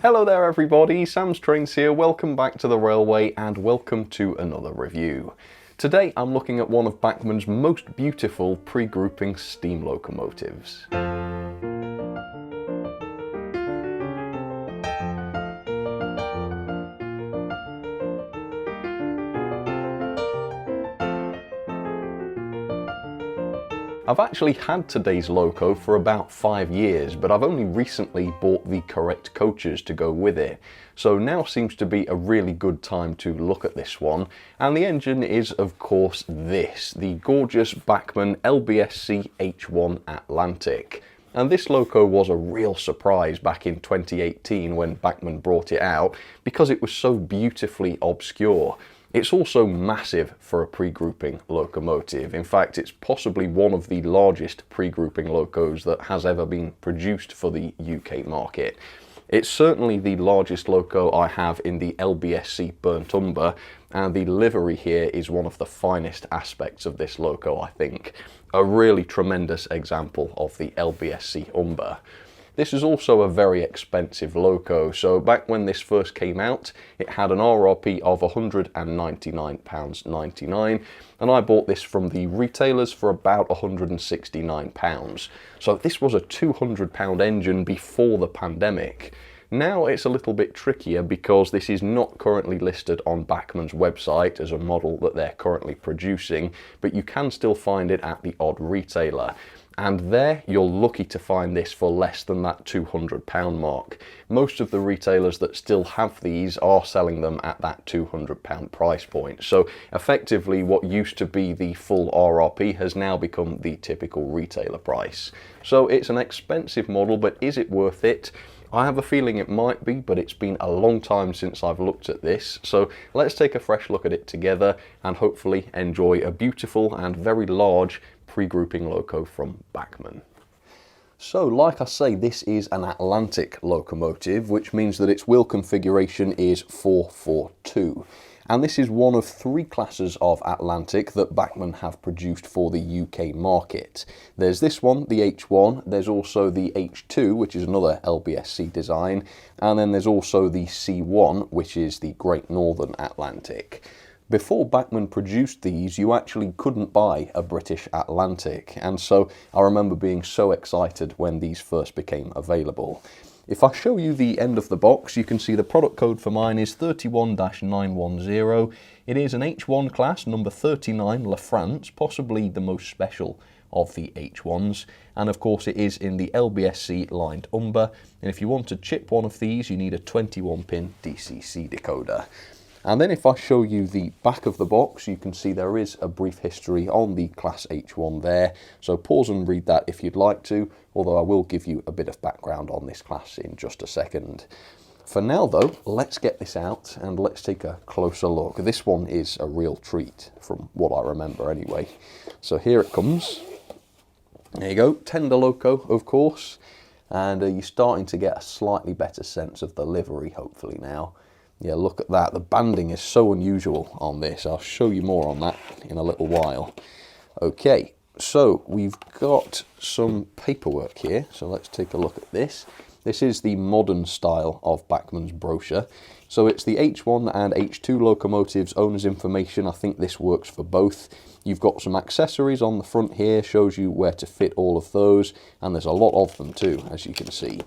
Hello there everybody, Sam's Trains here, welcome back to the railway and welcome to another review. Today I'm looking at one of Bachmann's most beautiful pre-grouping steam locomotives. I've actually had today's loco for about 5 years, but I've only recently bought the correct coaches to go with it. So now seems to be a really good time to look at this one. And the engine is, of course, this, the gorgeous Bachmann LBSC H1 Atlantic. And this loco was a real surprise back in 2018 when Bachmann brought it out, because it was so beautifully obscure. It's also massive for a pre-grouping locomotive. In fact, it's possibly one of the largest pre-grouping locos that has ever been produced for the UK market. It's certainly the largest loco I have in the LBSC burnt umber, and the livery here is one of the finest aspects of this loco, I think. A really tremendous example of the LBSC umber. This is also a very expensive loco, so back when this first came out, it had an RRP of £199.99, and I bought this from the retailers for about £169. So this was a £200 engine before the pandemic. Now it's a little bit trickier because this is not currently listed on Bachmann's website as a model that they're currently producing, but you can still find it at the odd retailer. And there you're lucky to find this for less than that £200 mark. Most of the retailers that still have these are selling them at that £200 price point. So effectively what used to be the full RRP has now become the typical retailer price. So it's an expensive model, but is it worth it? I have a feeling it might be, but it's been a long time since I've looked at this. So let's take a fresh look at it together and hopefully enjoy a beautiful and very large pre-grouping loco from Bachmann. So like I say, this is an Atlantic locomotive, which means that its wheel configuration is 442. And this is one of 3 classes of Atlantic that Bachmann have produced for the UK market. There's this one, the H1, there's also the H2, which is another LBSC design, and then there's also the C1, which is the Great Northern Atlantic. Before Bachmann produced these, you actually couldn't buy a British Atlantic, and so I remember being so excited when these first became available. If I show you the end of the box, you can see the product code for mine is 31-910. It is an H1 class, number 39, La France, possibly the most special of the H1s, and of course it is in the LBSC lined umber, and if you want to chip one of these, you need a 21-pin DCC decoder. And then if I show you the back of the box, you can see there is a brief history on the Class H1 there. So pause and read that if you'd like to, although I will give you a bit of background on this class in just a second. For now though, let's get this out and let's take a closer look. This one is a real treat from what I remember anyway. So here it comes. There you go, tender loco of course. And you're starting to get a slightly better sense of the livery hopefully now. Yeah, look at that. The banding is so unusual on this. I'll show you more on that in a little while. Okay, so we've got some paperwork here. So let's take a look at this. This is the modern style of Bachmann's brochure. So it's the H1 and H2 locomotives owner's information. I think this works for both. You've got some accessories on the front here, shows you where to fit all of those. And there's a lot of them too, as you can see.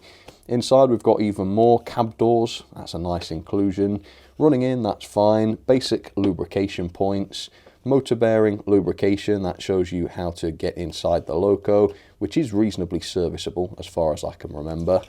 Inside we've got even more cab doors, that's a nice inclusion. Running in, that's fine. Basic lubrication points. Motor bearing lubrication, that shows you how to get inside the loco, which is reasonably serviceable as far as I can remember.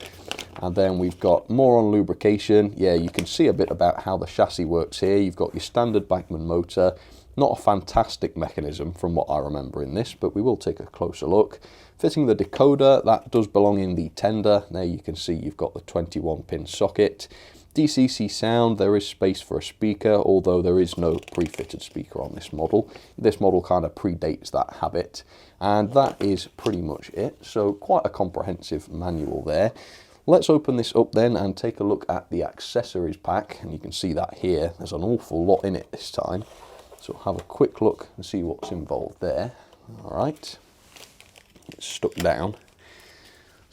And then we've got more on lubrication. Yeah, you can see a bit about how the chassis works here. You've got your standard Bachmann motor. Not a fantastic mechanism from what I remember in this, but we will take a closer look. Fitting the decoder, that does belong in the tender. There you can see you've got the 21-pin socket. DCC sound, there is space for a speaker, although there is no pre-fitted speaker on this model. This model kind of predates that habit. And that is pretty much it. So quite a comprehensive manual there. Let's open this up then and take a look at the accessories pack. And you can see that here. There's an awful lot in it this time. So have a quick look and see what's involved there. All right. It's stuck down.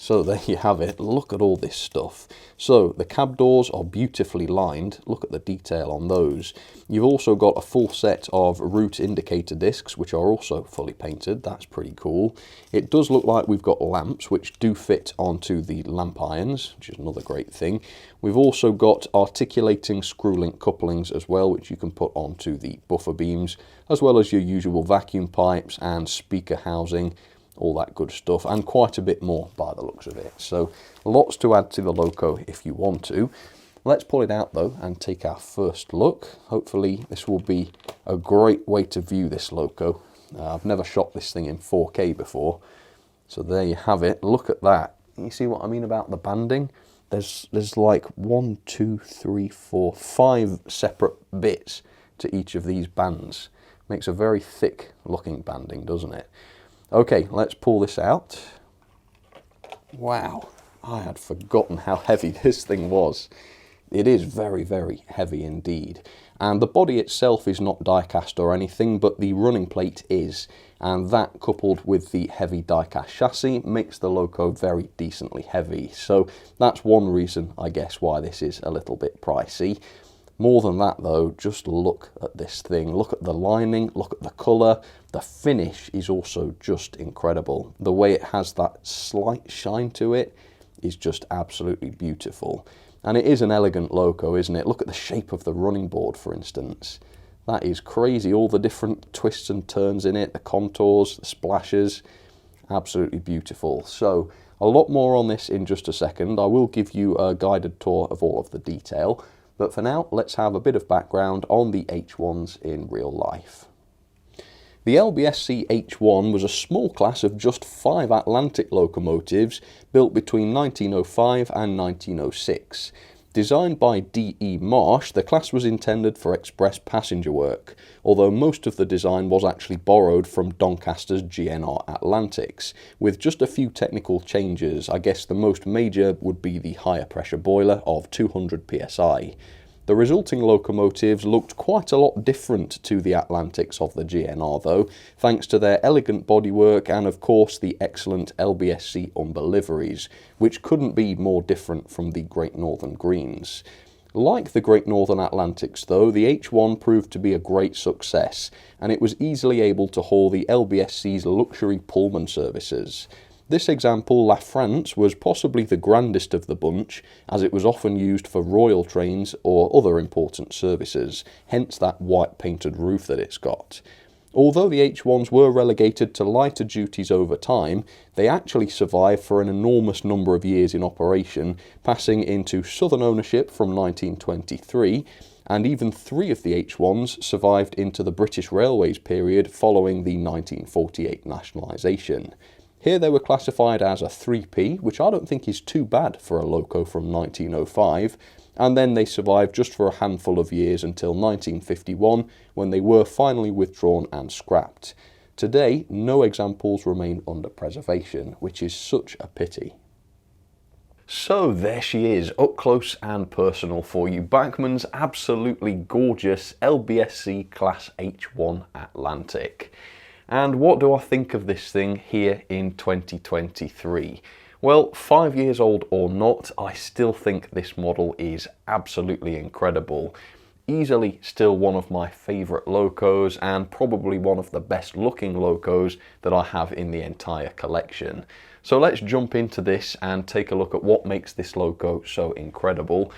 So there you have it, look at all this stuff. So the cab doors are beautifully lined, look at the detail on those. You've also got a full set of route indicator discs, which are also fully painted, that's pretty cool. It does look like we've got lamps, which do fit onto the lamp irons, which is another great thing. We've also got articulating screw-link couplings as well, which you can put onto the buffer beams, as well as your usual vacuum pipes and speaker housing, all that good stuff, and quite a bit more by the looks of it. So lots to add to the loco if you want to. Let's pull it out though and take our first look. Hopefully this will be a great way to view this loco. I've never shot this thing in 4K before, so there you have it. Look at that. You see what I mean about the banding? There's like 1, 2, 3, 4, 5 separate bits to each of these bands. Makes a very thick looking banding, doesn't it? Okay, let's pull this out. Wow, I had forgotten how heavy this thing was. It is very, very heavy indeed. And the body itself is not die-cast or anything, but the running plate is. And that, coupled with the heavy die-cast chassis, makes the loco very decently heavy. So that's one reason, I guess, why this is a little bit pricey. More than that though, just look at this thing. Look at the lining, look at the colour. The finish is also just incredible. The way it has that slight shine to it is just absolutely beautiful. And it is an elegant loco, isn't it? Look at the shape of the running board, for instance. That is crazy, all the different twists and turns in it, the contours, the splashes, absolutely beautiful. So a lot more on this in just a second. I will give you a guided tour of all of the detail. But for now, let's have a bit of background on the H1s in real life. The LBSC H1 was a small class of just 5 Atlantic locomotives built between 1905 and 1906. Designed by D.E. Marsh, the class was intended for express passenger work, although most of the design was actually borrowed from Doncaster's GNR Atlantics, with just a few technical changes. I guess the most major would be the higher pressure boiler of 200 psi. The resulting locomotives looked quite a lot different to the Atlantics of the GNR though, thanks to their elegant bodywork and of course the excellent LBSC umber liveries, which couldn't be more different from the Great Northern Greens. Like the Great Northern Atlantics though, the H1 proved to be a great success, and it was easily able to haul the LBSC's luxury Pullman services. This example, La France, was possibly the grandest of the bunch, as it was often used for royal trains or other important services, hence that white painted roof that it's got. Although the H1s were relegated to lighter duties over time, they actually survived for an enormous number of years in operation, passing into Southern ownership from 1923, and even 3 of the H1s survived into the British Railways period following the 1948 nationalisation. Here they were classified as a 3P, which I don't think is too bad for a loco from 1905, and then they survived just for a handful of years until 1951, when they were finally withdrawn and scrapped. Today, no examples remain under preservation, which is such a pity. So there she is, up close and personal for you, Bachmann's absolutely gorgeous LBSC Class H1 Atlantic. And what do I think of this thing here in 2023? Well, 5 years old or not, I still think this model is absolutely incredible. Easily still one of my favourite locos and probably one of the best looking locos that I have in the entire collection. So let's jump into this and take a look at what makes this loco so incredible.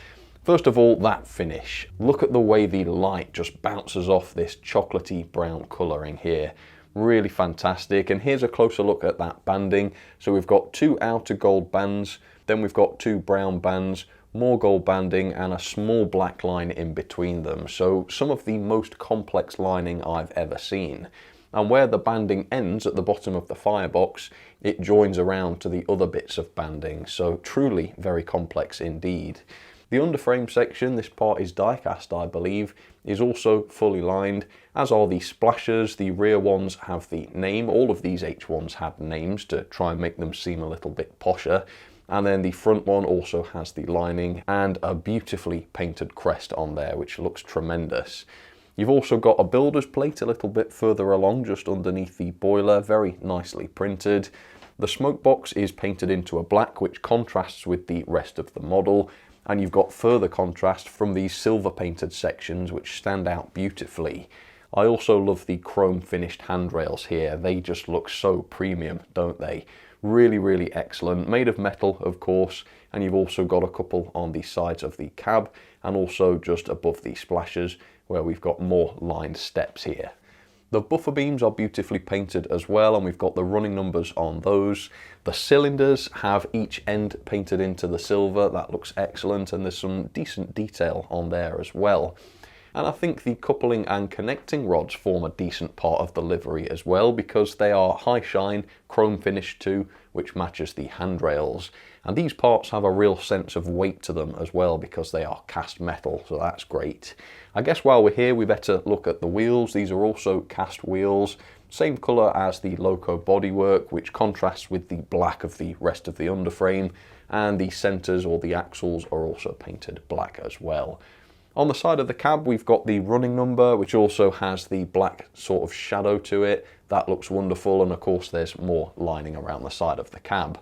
First of all, that finish. Look at the way the light just bounces off this chocolatey brown colouring here. Really fantastic, and here's a closer look at that banding. So we've got 2 outer gold bands, then we've got 2 brown bands, more gold banding and a small black line in between them. So some of the most complex lining I've ever seen. And where the banding ends at the bottom of the firebox, it joins around to the other bits of banding. So truly very complex indeed. The underframe section, this part is die-cast I believe, is also fully lined, as are the splashers. The rear ones have the name. All of these H1s had names to try and make them seem a little bit posher. And then the front one also has the lining and a beautifully painted crest on there, which looks tremendous. You've also got a builder's plate a little bit further along, just underneath the boiler, very nicely printed. The smoke box is painted into a black, which contrasts with the rest of the model, and you've got further contrast from these silver painted sections which stand out beautifully. I also love the chrome finished handrails here. They just look so premium, don't they? Really, really excellent. Made of metal, of course, and you've also got a couple on the sides of the cab and also just above the splashers where we've got more lined steps here. The buffer beams are beautifully painted as well, and we've got the running numbers on those. The cylinders have each end painted into the silver. That looks excellent, and there's some decent detail on there as well. And I think the coupling and connecting rods form a decent part of the livery as well, because they are high shine, chrome finish too, which matches the handrails. And these parts have a real sense of weight to them as well, because they are cast metal, so that's great. I guess while we're here, we better look at the wheels. These are also cast wheels, same colour as the Loco bodywork, which contrasts with the black of the rest of the underframe, and the centres or the axles are also painted black as well. On the side of the cab, we've got the running number, which also has the black sort of shadow to it. That looks wonderful, and of course there's more lining around the side of the cab.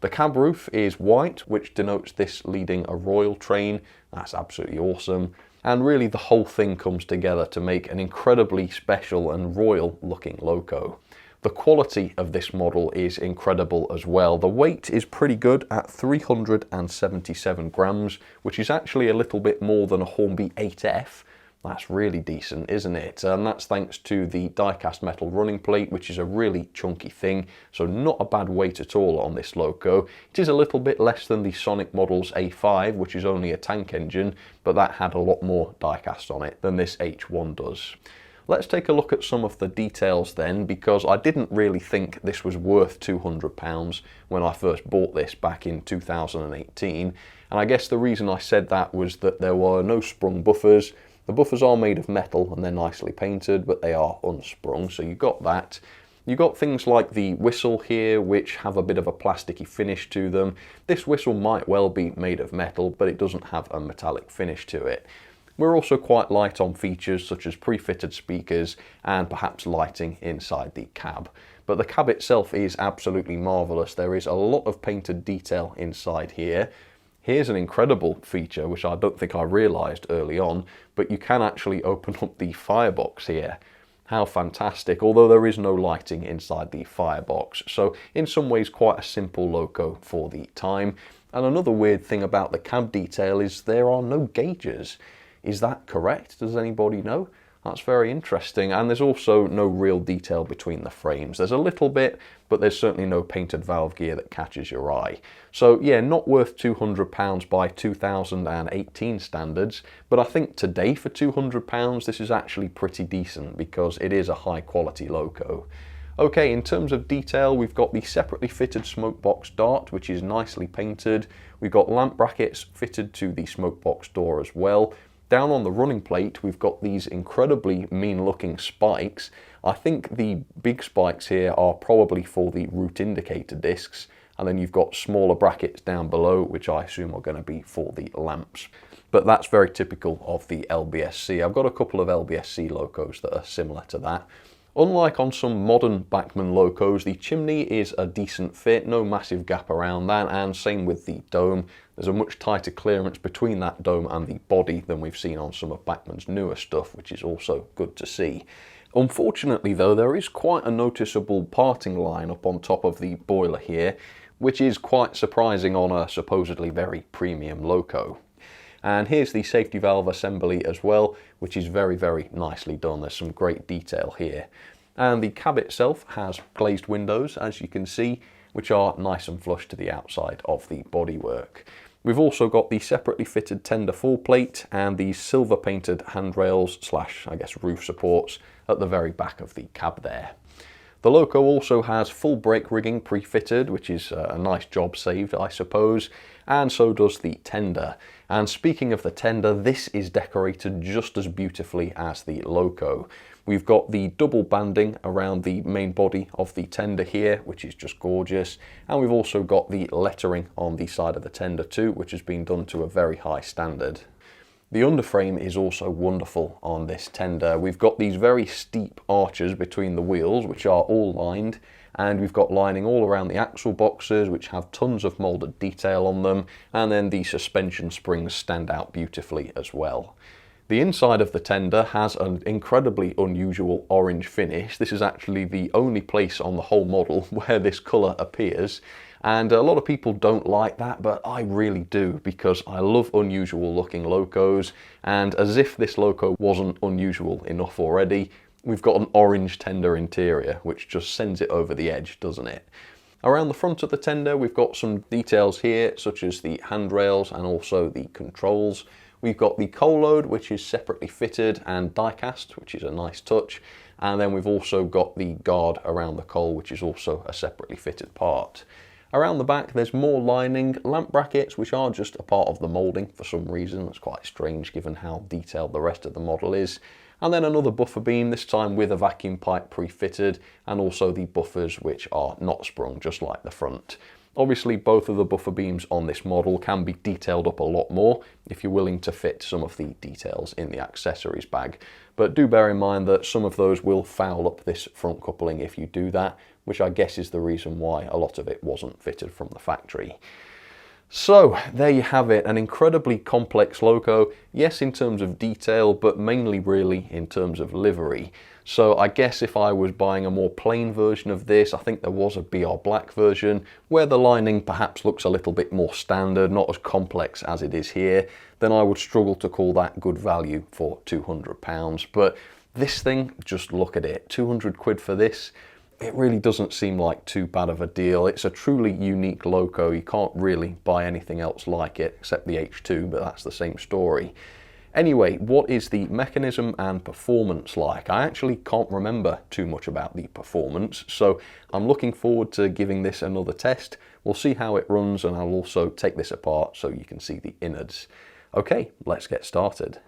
The cab roof is white, which denotes this leading a royal train. That's absolutely awesome. And really the whole thing comes together to make an incredibly special and royal looking Loco. The quality of this model is incredible as well. The weight is pretty good at 377 grams, which is actually a little bit more than a Hornby 8F. That's really decent, isn't it? And that's thanks to the die-cast metal running plate, which is a really chunky thing, so not a bad weight at all on this Loco. It is a little bit less than the Sonic Model's A5, which is only a tank engine, but that had a lot more die-cast on it than this H1 does. Let's take a look at some of the details then, because I didn't really think this was worth £200 when I first bought this back in 2018. And I guess the reason I said that was that there were no sprung buffers. The buffers are made of metal and they're nicely painted, but they are unsprung, so you got that. You got things like the whistle here, which have a bit of a plasticky finish to them. This whistle might well be made of metal, but it doesn't have a metallic finish to it. We're also quite light on features such as pre-fitted speakers and perhaps lighting inside the cab. But the cab itself is absolutely marvellous. There is a lot of painted detail inside here. Here's an incredible feature, which I don't think I realised early on, but you can actually open up the firebox here. How fantastic, although there is no lighting inside the firebox. So in some ways quite a simple Loco for the time. And another weird thing about the cab detail is there are no gauges. Is that correct? Does anybody know? That's very interesting. And there's also no real detail between the frames. There's a little bit, but there's certainly no painted valve gear that catches your eye. So yeah, not worth £200 by 2018 standards, but I think today for £200 this is actually pretty decent because it is a high quality Loco. Okay, in terms of detail, we've got the separately fitted smoke box dart, which is nicely painted. We've got lamp brackets fitted to the smoke box door as well. Down on the running plate, we've got these incredibly mean-looking spikes. I think the big spikes here are probably for the route indicator discs, and then you've got smaller brackets down below, which I assume are going to be for the lamps. But that's very typical of the LBSC. I've got a couple of LBSC Locos that are similar to that. Unlike on some modern Bachmann Locos, the chimney is a decent fit, no massive gap around that, and same with the dome. There's a much tighter clearance between that dome and the body than we've seen on some of Bachmann's newer stuff, which is also good to see. Unfortunately though, there is quite a noticeable parting line up on top of the boiler here, which is quite surprising on a supposedly very premium Loco. And here's the safety valve assembly as well, which is very, very nicely done. There's some great detail here. And the cab itself has glazed windows, as you can see, which are nice and flush to the outside of the bodywork. We've also got the separately fitted tender full plate and the silver painted handrails / I guess roof supports at the very back of the cab there. The Loco also has full brake rigging pre-fitted, which is a nice job saved, I suppose, and so does the tender. And speaking of the tender, this is decorated just as beautifully as the Loco. We've got the double banding around the main body of the tender here, which is just gorgeous, and we've also got the lettering on the side of the tender too, which has been done to a very high standard. The underframe is also wonderful on this tender. We've got these very steep arches between the wheels, which are all lined, and we've got lining all around the axle boxes, which have tons of moulded detail on them, and then the suspension springs stand out beautifully as well. The inside of the tender has an incredibly unusual orange finish. This is actually the only place on the whole model where this colour appears, and a lot of people don't like that, but I really do, because I love unusual looking locos, and as if this loco wasn't unusual enough already, we've got an orange tender interior, which just sends it over the edge, doesn't it? Around the front of the tender, we've got some details here, such as the handrails and also the controls. We've got the coal load, which is separately fitted and die-cast, which is a nice touch. And then we've also got the guard around the coal, which is also a separately fitted part. Around the back, there's more lining, lamp brackets, which are just a part of the moulding for some reason. That's quite strange given how detailed the rest of the model is. And then another buffer beam, this time with a vacuum pipe pre-fitted, and also the buffers, which are not sprung, just like the front. Obviously, both of the buffer beams on this model can be detailed up a lot more if you're willing to fit some of the details in the accessories bag. But do bear in mind that some of those will foul up this front coupling if you do that, which I guess is the reason why a lot of it wasn't fitted from the factory. So there you have it, an incredibly complex loco, yes in terms of detail, but mainly really in terms of livery. So I guess if I was buying a more plain version of this, I think there was a BR Black version, where the lining perhaps looks a little bit more standard, not as complex as it is here, then I would struggle to call that good value for £200. But this thing, just look at it, 200 quid for this. It really doesn't seem like too bad of a deal. It's a truly unique loco. You can't really buy anything else like it except the H2, but that's the same story. Anyway, what is the mechanism and performance like? I actually can't remember too much about the performance, so I'm looking forward to giving this another test. We'll see how it runs, and I'll also take this apart so you can see the innards. Okay, let's get started.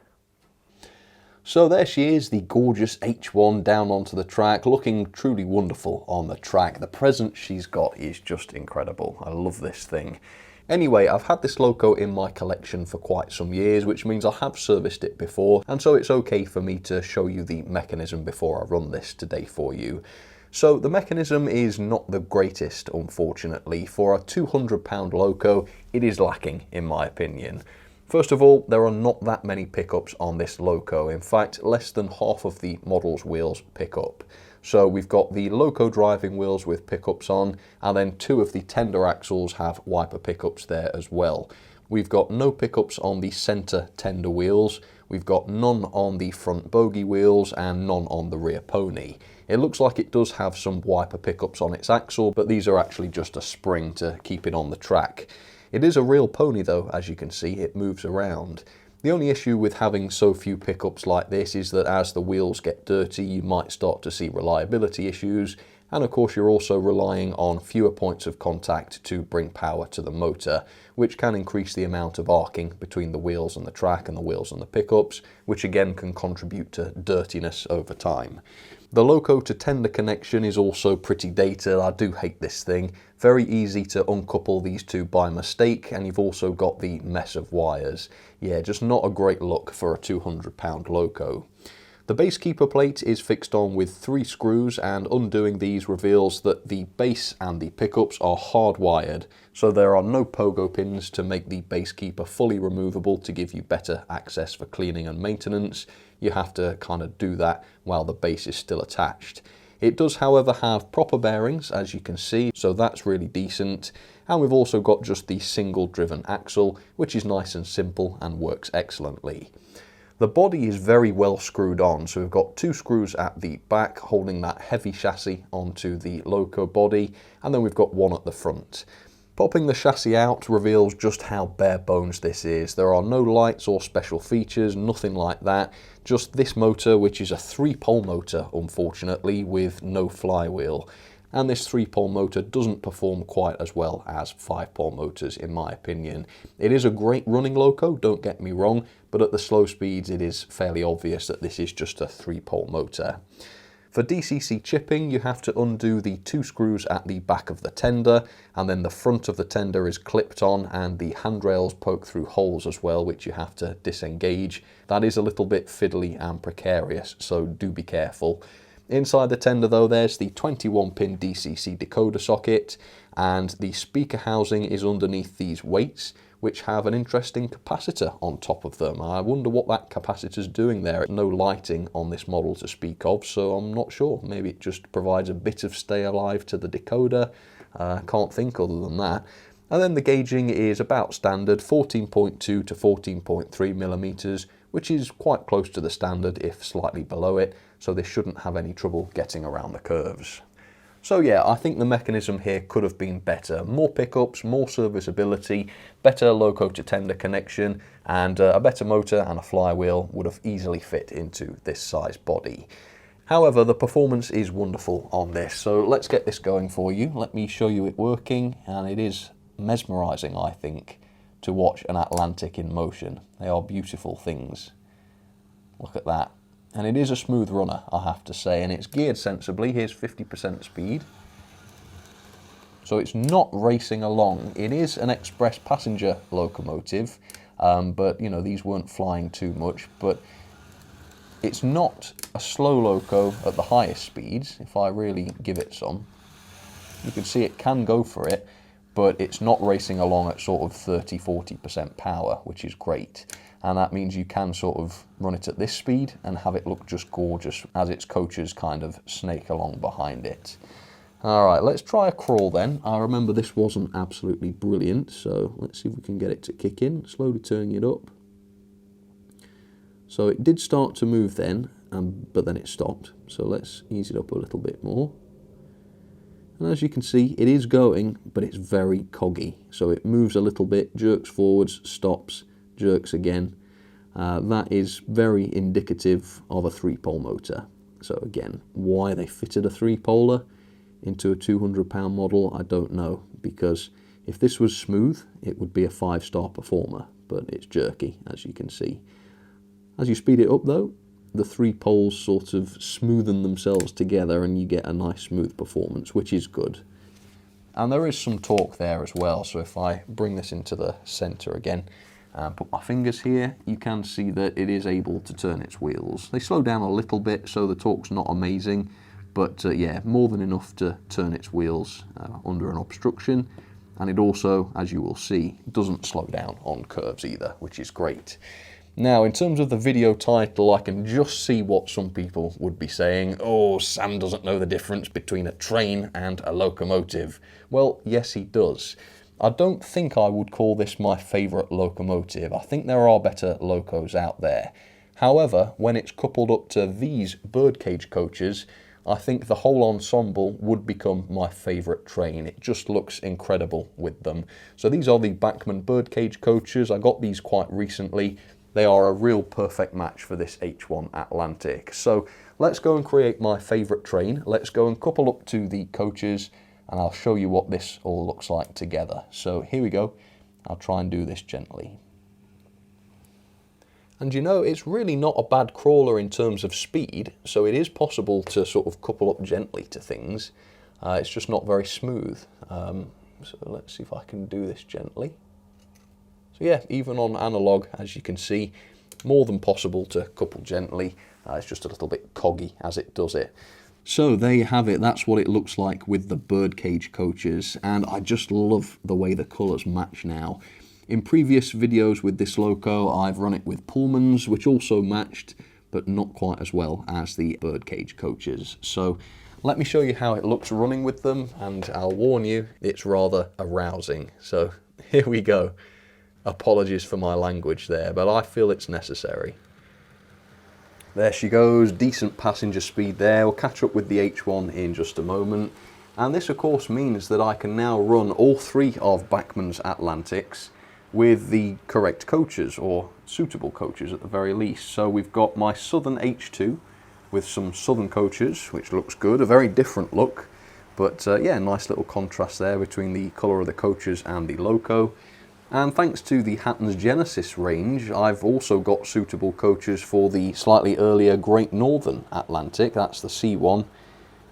So there she is, the gorgeous H1 down onto the track, looking truly wonderful on the track. The presence she's got is just incredible. I love this thing. Anyway, I've had this loco in my collection for quite some years, which means I have serviced it before, and so it's okay for me to show you the mechanism before I run this today for you. So the mechanism is not the greatest, unfortunately. For a £200 loco, it is lacking, in my opinion. First of all, there are not that many pickups on this loco. In fact, less than half of the model's wheels pick up. So we've got the loco driving wheels with pickups on, and then two of the tender axles have wiper pickups there as well. We've got no pickups on the centre tender wheels, we've got none on the front bogie wheels, and none on the rear pony. It looks like it does have some wiper pickups on its axle, but these are actually just a spring to keep it on the track. It is a real pony though, as you can see, it moves around. The only issue with having so few pickups like this is that as the wheels get dirty, you might start to see reliability issues, and of course you're also relying on fewer points of contact to bring power to the motor, which can increase the amount of arcing between the wheels and the track and the wheels and the pickups, which again can contribute to dirtiness over time. The loco to tender connection is also pretty dated. I do hate this thing. Very easy to uncouple these two by mistake, and you've also got the mess of wires. Yeah, just not a great look for a £200 loco. The base keeper plate is fixed on with 3 screws, and undoing these reveals that the base and the pickups are hardwired, so there are no pogo pins to make the base keeper fully removable to give you better access for cleaning and maintenance. You have to kind of do that while the base is still attached. It does, however, have proper bearings, as you can see, so that's really decent. And we've also got just the single driven axle, which is nice and simple and works excellently. The body is very well screwed on, so we've got 2 screws at the back holding that heavy chassis onto the loco body, and then we've got 1 at the front. Popping the chassis out reveals just how bare bones this is. There are no lights or special features, nothing like that. Just this motor, which is a 3-pole motor, unfortunately, with no flywheel. And this 3-pole motor doesn't perform quite as well as 5-pole motors, in my opinion. It is a great running loco, don't get me wrong, but at the slow speeds it is fairly obvious that this is just a 3-pole motor. For DCC chipping, you have to undo the 2 screws at the back of the tender, and then the front of the tender is clipped on, and the handrails poke through holes as well, which you have to disengage. That is a little bit fiddly and precarious, so do be careful. Inside the tender though, there's the 21-pin DCC decoder socket, and the speaker housing is underneath these weights, which have an interesting capacitor on top of them. I wonder what that capacitor's doing there. No lighting on this model to speak of, so I'm not sure. Maybe it just provides a bit of stay alive to the decoder. Can't think other than that. And then the gauging is about standard, 14.2 to 14.3 millimeters, which is quite close to the standard, if slightly below it, so this shouldn't have any trouble getting around the curves. So yeah, I think the mechanism here could have been better. More pickups, more serviceability, better loco to tender connection, and a better motor and a flywheel would have easily fit into this size body. However, the performance is wonderful on this, so let's get this going for you. Let me show you it working, and it is mesmerizing, I think, to watch an Atlantic in motion. They are beautiful things. Look at that. And it is a smooth runner, I have to say, and it's geared sensibly. Here's 50% speed. So it's not racing along. It is an express passenger locomotive, but you know, these weren't flying too much, but it's not a slow loco at the highest speeds. If I really give it some, you can see it can go for it, but it's not racing along at sort of 30–40% power, which is great. And that means you can sort of run it at this speed and have it look just gorgeous as its coaches kind of snake along behind it. All right, let's try a crawl then. I remember this wasn't absolutely brilliant, so let's see if we can get it to kick in. Slowly turning it up. So it did start to move then, but then it stopped. So let's ease it up a little bit more. And as you can see, it is going, but it's very coggy. So it moves a little bit, jerks forwards, stops, jerks again. That is very indicative of a 3-pole motor. So again, why they fitted a 3-poler into a 200-pound model, I don't know. Because if this was smooth, it would be a 5-star performer, but it's jerky, as you can see. As you speed it up though, the 3 poles sort of smoothen themselves together and you get a nice smooth performance, which is good. And there is some torque there as well, so if I bring this into the center again and put my fingers here, you can see that it is able to turn its wheels. They slow down a little bit, so the torque's not amazing, but yeah, more than enough to turn its wheels under an obstruction. And it also, as you will see, doesn't slow down on curves either, which is great. Now, in terms of the video title, I can just see what some people would be saying. Oh, Sam doesn't know the difference between a train and a locomotive. Well, yes, he does. I don't think I would call this my favourite locomotive. I think there are better locos out there. However, when it's coupled up to these birdcage coaches, I think the whole ensemble would become my favourite train. It just looks incredible with them. So these are the Bachmann birdcage coaches. I got these quite recently. They are a real perfect match for this H1 Atlantic. So let's go and create my favourite train. Let's go and couple up to the coaches and I'll show you what this all looks like together. So here we go. I'll try and do this gently. And you know, it's really not a bad crawler in terms of speed, so it is possible to sort of couple up gently to things. It's just not very smooth. So let's see if I can do this gently. So yeah, even on analog, as you can see, more than possible to couple gently. It's just a little bit coggy as it does it. So there you have it, that's what it looks like with the birdcage coaches, and I just love the way the colours match now. In previous videos with this loco, I've run it with Pullmans, which also matched, but not quite as well as the birdcage coaches. So let me show you how it looks running with them, and I'll warn you, it's rather arousing. So here we go. Apologies for my language there, but I feel it's necessary. There she goes, decent passenger speed there. We'll catch up with the H1 in just a moment. And this of course means that I can now run all 3 of Bachmann's Atlantics with the correct coaches, or suitable coaches at the very least. So we've got my Southern H2 with some Southern coaches, which looks good, a very different look. But yeah, nice little contrast there between the colour of the coaches and the loco. And thanks to the Hatton's Genesis range, I've also got suitable coaches for the slightly earlier Great Northern Atlantic. That's the C1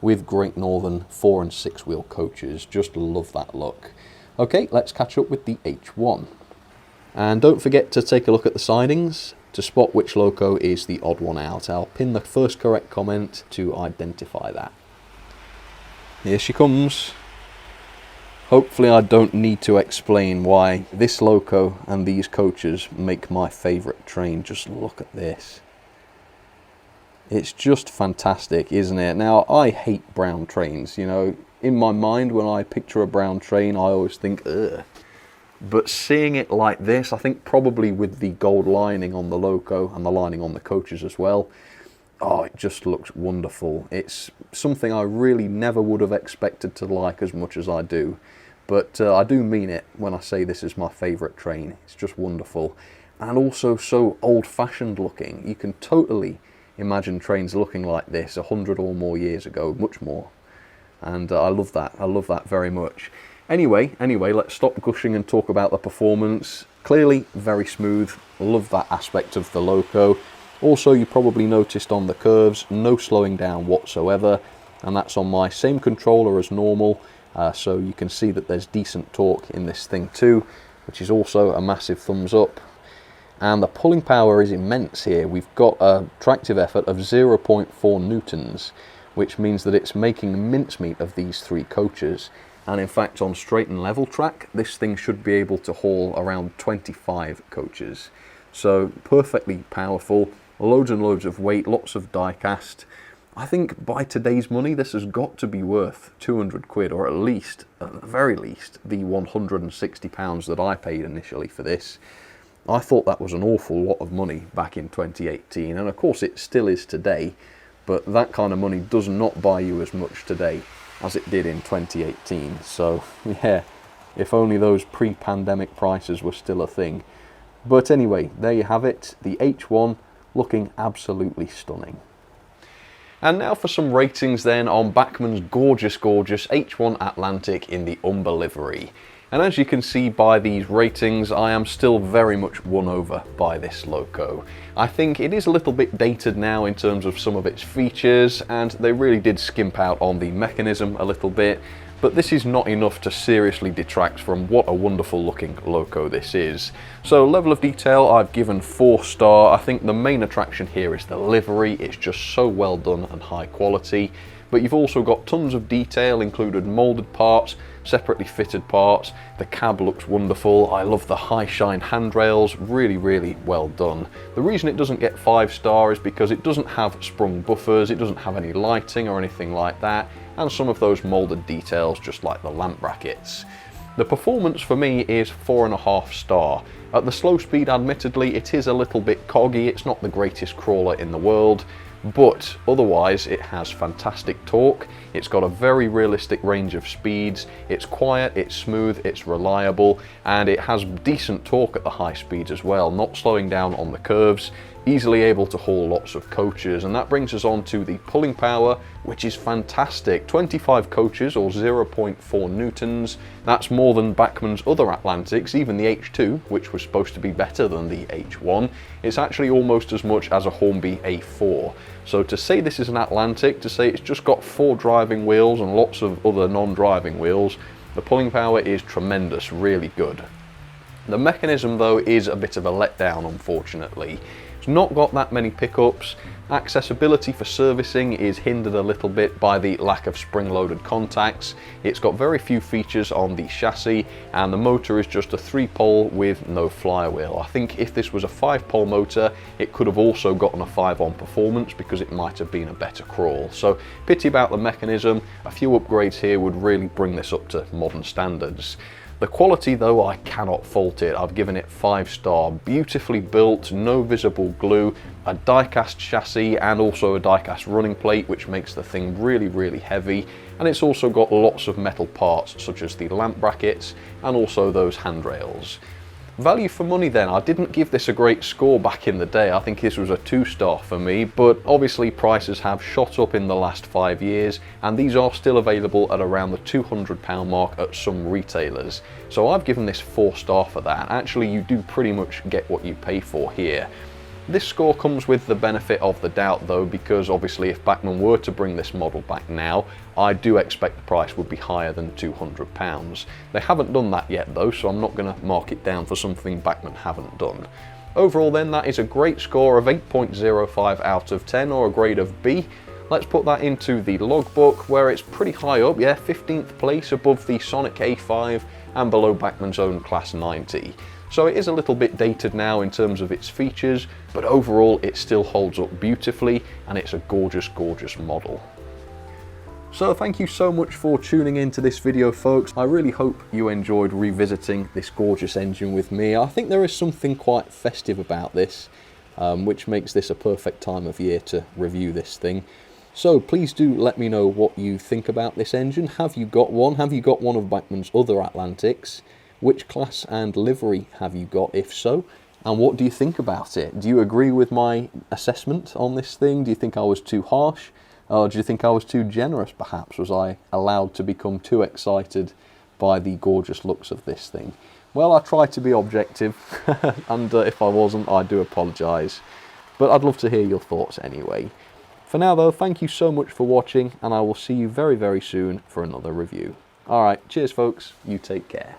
with Great Northern 4 and 6 wheel coaches. Just love that look. Okay, let's catch up with the H1. And don't forget to take a look at the sidings. to spot which loco is the odd one out. I'll pin the first correct comment to identify that. Here she comes. Hopefully I don't need to explain why this loco and these coaches make my favourite train. Just look at this. It's just fantastic, isn't it? Now, I hate brown trains, you know. In my mind, when I picture a brown train, I always think, ugh. But seeing it like this, I think probably with the gold lining on the loco and the lining on the coaches as well, oh, it just looks wonderful. It's something I really never would have expected to like as much as I do. But I do mean it when I say this is my favourite train. It's just wonderful. And also so old-fashioned looking. You can totally imagine trains looking like this 100 or more years ago, much more. And I love that. I love that very much. Anyway, let's stop gushing and talk about the performance. Clearly very smooth. Love that aspect of the loco. Also, you probably noticed on the curves, no slowing down whatsoever. And that's on my same controller as normal. So you can see that there's decent torque in this thing too, which is also a massive thumbs up. And the pulling power is immense here. We've got a tractive effort of 0.4 newtons, which means that it's making mincemeat of these three coaches. And in fact, on straight and level track, this thing should be able to haul around 25 coaches. So perfectly powerful, loads and loads of weight, lots of die cast. I think by today's money, this has got to be worth 200 quid, or at least, at the very least, the £160 that I paid initially for this. I thought that was an awful lot of money back in 2018, and of course it still is today, but that kind of money does not buy you as much today as it did in 2018. So yeah, if only those pre-pandemic prices were still a thing. But anyway, there you have it, the H1 looking absolutely stunning. And now for some ratings then on Bachmann's gorgeous H1 Atlantic in the Umber livery. And as you can see by these ratings, I am still very much won over by this loco. I think it is a little bit dated now in terms of some of its features, and they really did skimp out on the mechanism a little bit, but this is not enough to seriously detract from what a wonderful looking loco this is. So level of detail, I've given 4-star. I think the main attraction here is the livery. It's just so well done and high quality. But you've also got tons of detail, included moulded parts, separately fitted parts. The cab looks wonderful. I love the high shine handrails, really well done. The reason it doesn't get 5-star is because it doesn't have sprung buffers, it doesn't have any lighting or anything like that, and some of those moulded details just like the lamp brackets. The performance for me is 4.5-star. At the slow speed, admittedly, it is a little bit coggy. It's not the greatest crawler in the world, but otherwise it has fantastic torque. It's got a very realistic range of speeds. It's quiet, it's smooth, it's reliable, and it has decent torque at the high speeds as well, not slowing down on the curves, easily able to haul lots of coaches. And that brings us on to the pulling power, which is fantastic. 25 coaches or 0.4 newtons. That's more than Bachmann's other Atlantics, even the H2, which was supposed to be better than the H1. It's actually almost as much as a Hornby A4. So to say this is an Atlantic, to say it's just got 4 driving wheels and lots of other non-driving wheels, the pulling power is tremendous, really good. The mechanism though is a bit of a letdown, unfortunately. It's not got that many pickups. Accessibility for servicing is hindered a little bit by the lack of spring-loaded contacts. It's got very few features on the chassis, and the motor is just a 3-pole with no flywheel. I think if this was a 5-pole motor, it could have also gotten a 5-on performance because it might have been a better crawl. So pity about the mechanism. A few upgrades here would really bring this up to modern standards. The quality though, I cannot fault it. I've given it 5-star. Beautifully built, no visible glue, a die-cast chassis and also a die-cast running plate, which makes the thing really heavy. And it's also got lots of metal parts such as the lamp brackets and also those handrails. Value for money then, I didn't give this a great score back in the day. I think this was a 2-star for me, but obviously prices have shot up in the last 5 years, and these are still available at around the £200 mark at some retailers. So I've given this 4-star for that. Actually, you do pretty much get what you pay for here. This score comes with the benefit of the doubt though, because obviously if Bachmann were to bring this model back now, I do expect the price would be higher than £200. They haven't done that yet though, so I'm not going to mark it down for something Bachmann haven't done. Overall then, that is a great score of 8.05 out of 10, or a grade of B. Let's put that into the logbook, where it's pretty high up, yeah, 15th place above the Sonic A5 and below Bachmann's own Class 90. So it is a little bit dated now in terms of its features, but overall it still holds up beautifully, and it's a gorgeous, gorgeous model. So thank you so much for tuning into this video, folks. I really hope you enjoyed revisiting this gorgeous engine with me. I think there is something quite festive about this, which makes this a perfect time of year to review this thing. So please do let me know what you think about this engine. Have you got one? Have you got one of Bachmann's other Atlantics? Which class and livery have you got, if so? And what do you think about it? Do you agree with my assessment on this thing? Do you think I was too harsh? Or do you think I was too generous, perhaps? Was I allowed to become too excited by the gorgeous looks of this thing? Well, I try to be objective, and if I wasn't, I do apologise. But I'd love to hear your thoughts anyway. For now, though, thank you so much for watching, and I will see you very, very soon for another review. Alright, cheers, folks. You take care.